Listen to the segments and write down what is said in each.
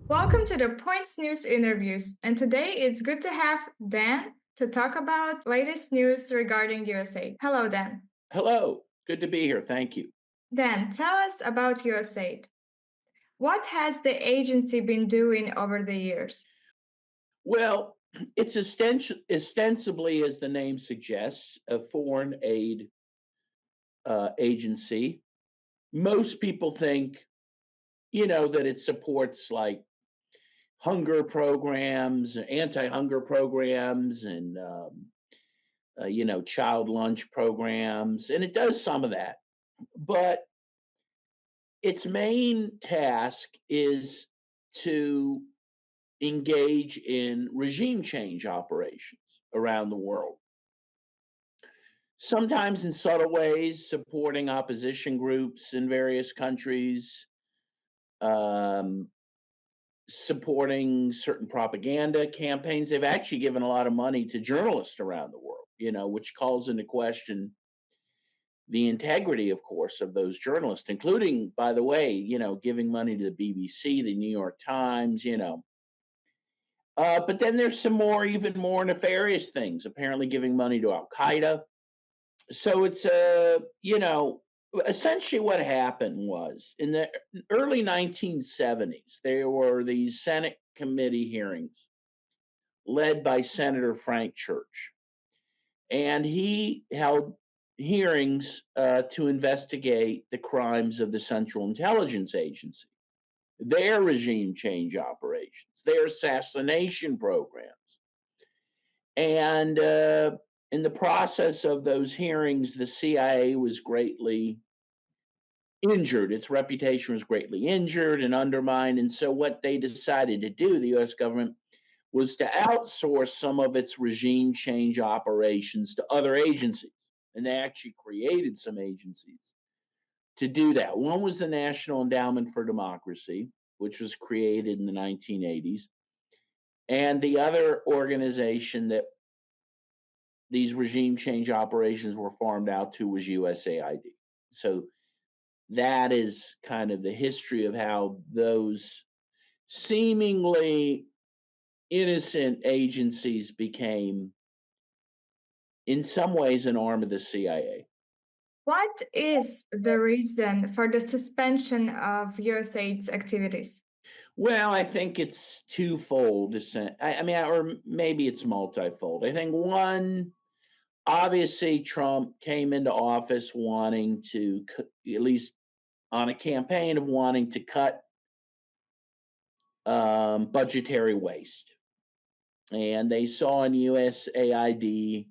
Welcome to the Points News interviews. And today it's good to have Dan to talk about latest news regarding USA. Hello, Dan. Hello, good to be here. Thank you. Dan, tell us about USAID. What has the agency been doing over the years? Well, it's ostensibly, as the name suggests, a foreign aid agency. Most people think, that it supports like hunger programs, anti-hunger programs, and child lunch programs, and it does some of that. But its main task is to engage in regime change operations around the world. Sometimes in subtle ways, supporting opposition groups in various countries, um, supporting certain propaganda campaigns. They've actually given a lot of money to journalists around the world, which calls into question the integrity, of course, of those journalists, including, by the way, giving money to the BBC, the New York Times, but then there's some even more nefarious things, apparently giving money to Al-Qaeda. So it's, essentially what happened was in the early 1970s, there were these Senate committee hearings led by Senator Frank Church. And he held hearings to investigate the crimes of the Central Intelligence Agency, their regime change operations, their assassination programs. And in the process of those hearings, the CIA was greatly injured. Its reputation was greatly injured and undermined. And so, what they decided to do, the US government, was to outsource some of its regime change operations to other agencies. And they actually created some agencies to do that. One was the National Endowment for Democracy, which was created in the 1980s. And the other organization that these regime change operations were farmed out to was USAID. So that is kind of the history of how those seemingly innocent agencies became, in some ways, an arm of the CIA. What is the reason for the suspension of USAID's activities? Well, I think it's twofold. I mean, or maybe it's multifold. I think one, obviously, Trump came into office wanting to, at least on a campaign of wanting to cut budgetary waste. And they saw in USAID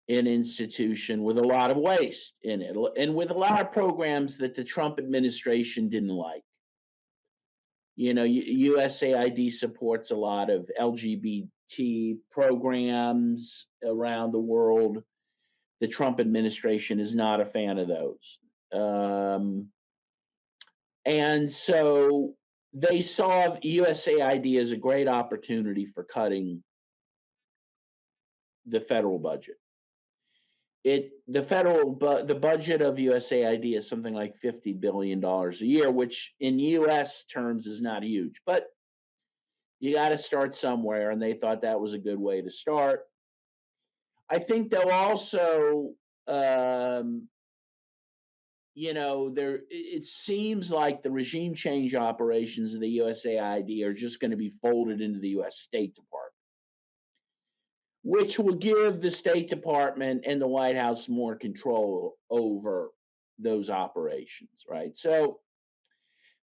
an institution with a lot of waste in it and with a lot of programs that the Trump administration didn't like. USAID supports a lot of LGBT programs around the world. The Trump administration is not a fan of those. And so they saw USAID as a great opportunity for cutting the federal budget. The budget of USAID is something like $50 billion a year, which in US terms is not huge, but you got to start somewhere, and they thought that was a good way to start. I think they'll also, there it seems like the regime change operations of the USAID are just going to be folded into the US State Department, which will give the State Department and the White House more control over those operations, right? So,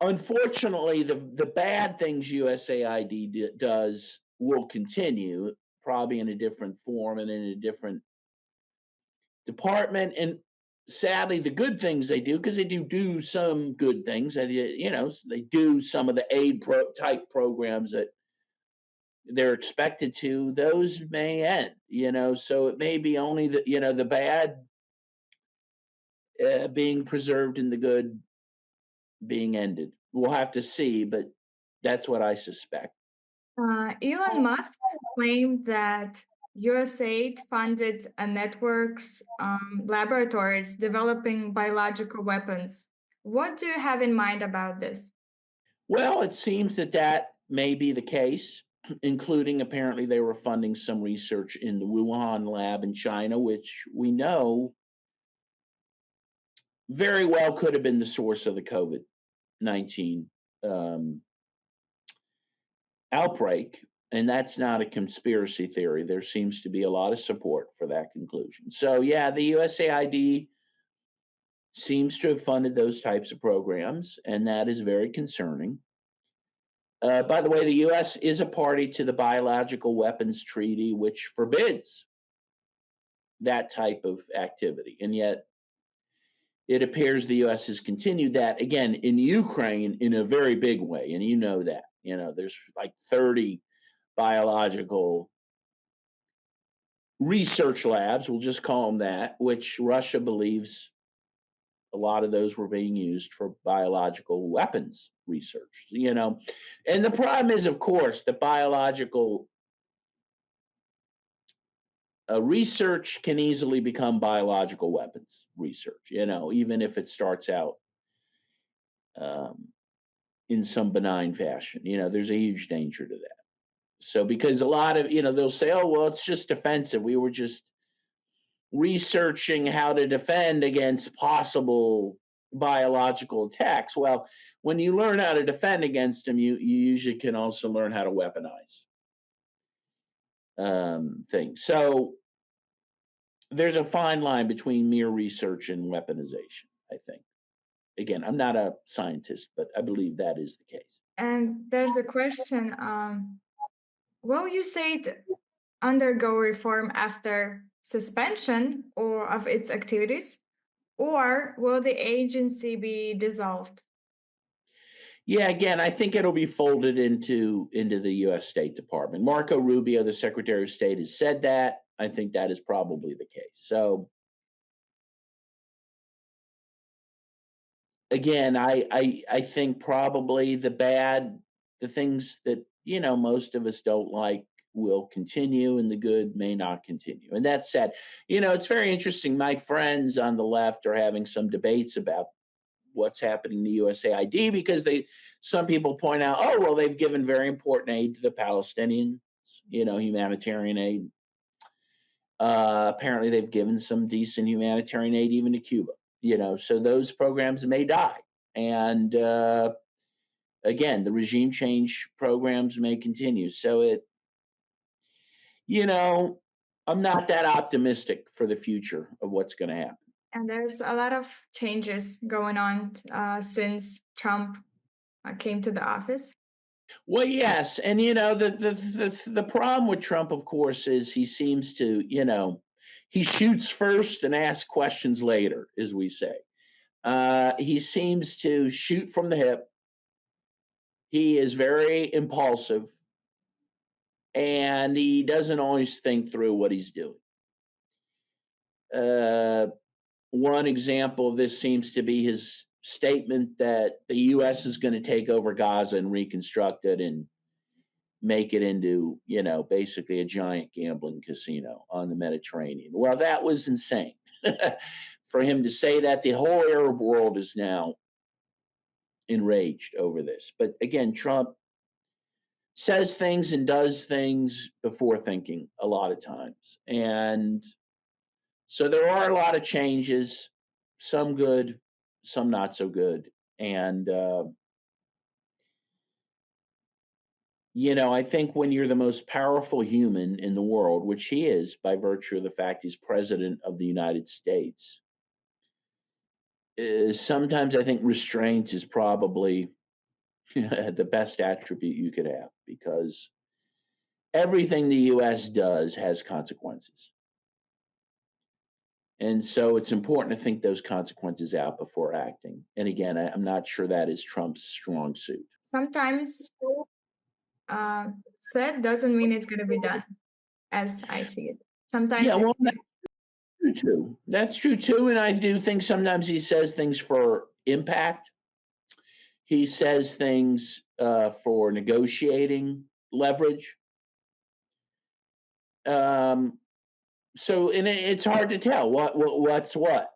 unfortunately, the bad things USAID does will continue, probably in a different form and in a different department. And sadly, the good things they do, because they do some good things, that they do some of the type programs that they're expected to, those may end, so it may be only the bad being preserved and the good being ended. We'll have to see, but that's what I suspect. Elon Musk claimed that USAID funded a network's laboratories developing biological weapons. What do you have in mind about this? Well, it seems that that may be the case, including apparently they were funding some research in the Wuhan lab in China, which we know very well could have been the source of the COVID 19 um, outbreak. And that's not a conspiracy theory. There seems to be a lot of support for that conclusion. So, yeah, the USAID seems to have funded those types of programs, and that is very concerning. By the way, the U.S. is a party to the Biological Weapons Treaty, which forbids that type of activity. And yet, it appears the U.S. has continued that again in Ukraine in a very big way. And you know that. You know, there's like 30 biological research labs, we'll just call them that, which Russia believes a lot of those were being used for biological weapons research, you know. And the problem is, of course, that biological research can easily become biological weapons research, you know, even if it starts out um, in some benign fashion. You know, there's a huge danger to that. So, because a lot of, you know, they'll say, oh, well, it's just defensive. We were just researching how to defend against possible biological attacks. Well, when you learn how to defend against them, you usually can also learn how to weaponize things. So there's a fine line between mere research and weaponization, I think. Again, I'm not a scientist, but I believe that is the case. And there's the question, will USAID undergo reform after suspension or of its activities, or will the agency be dissolved? Yeah, again, I think it'll be folded into the U.S. State Department. Marco Rubio, the Secretary of State, has said that. I think that is probably the case. So again, I think probably the things that most of us don't like will continue, and the good may not continue. And that said, it's very interesting. My friends on the left are having some debates about what's happening to USAID because some people point out, oh well, they've given very important aid to the Palestinians, humanitarian aid. Apparently, they've given some decent humanitarian aid even to Cuba. So those programs may die, and again, the regime change programs may continue. So you know, I'm not that optimistic for the future of what's going to happen. And there's a lot of changes going on since Trump came to the office. Well, yes, and the problem with Trump, of course, is he seems to he shoots first and asks questions later, as we say. He seems to shoot from the hip. He is very impulsive, and he doesn't always think through what he's doing. Uh, One example of this seems to be his statement that the U.S. is going to take over Gaza and reconstruct it and make it into, basically a giant gambling casino on the Mediterranean. Well, that was insane. For him to say that, the whole Arab world is now enraged over this. But again, Trump says things and does things before thinking a lot of times. And so there are a lot of changes, some good, some not so good. And, I think when you're the most powerful human in the world, which he is by virtue of the fact he's president of the United States, sometimes I think restraint is probably the best attribute you could have because everything the US does has consequences. And so it's important to think those consequences out before acting. And again, I'm not sure that is Trump's strong suit. Sometimes uh, said doesn't mean it's going to be done, as I see it. Yeah, Sometimes it's well, that's true too. That's true too. And I do think sometimes he says things for impact. He says things for negotiating leverage. Um, and it's hard to tell what's what,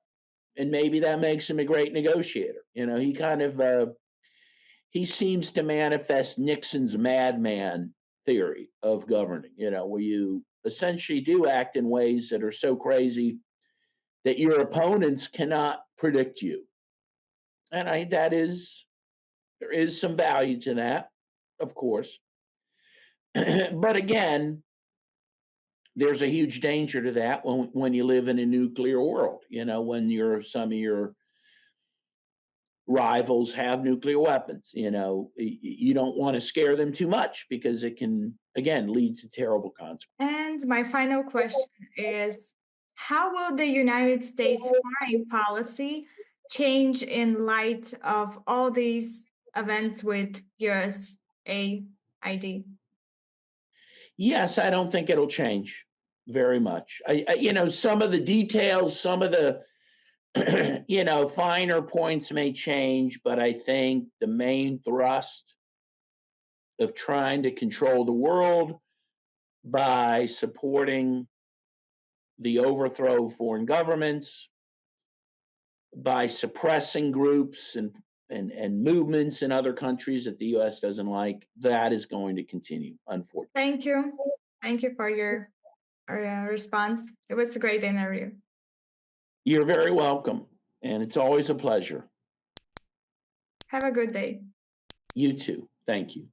and maybe that makes him a great negotiator. He kind of he seems to manifest Nixon's madman theory of governing, where you essentially do act in ways that are so crazy that your opponents cannot predict you. And there is some value to that, of course. But again, there's a huge danger to that when you live in a nuclear world, when some of your rivals have nuclear weapons. You don't want to scare them too much because it can, again, lead to terrible consequences. And my final question is, how will the United States foreign policy change in light of all these events with USAID? Yes, I don't think it'll change very much. Some of the details, some of the finer points may change, but I think the main thrust of trying to control the world by supporting the overthrow of foreign governments, by suppressing groups and movements in other countries that the US doesn't like, that is going to continue, unfortunately. Thank you. Thank you for your response. It was a great interview. You're very welcome, and it's always a pleasure. Have a good day. You too. Thank you.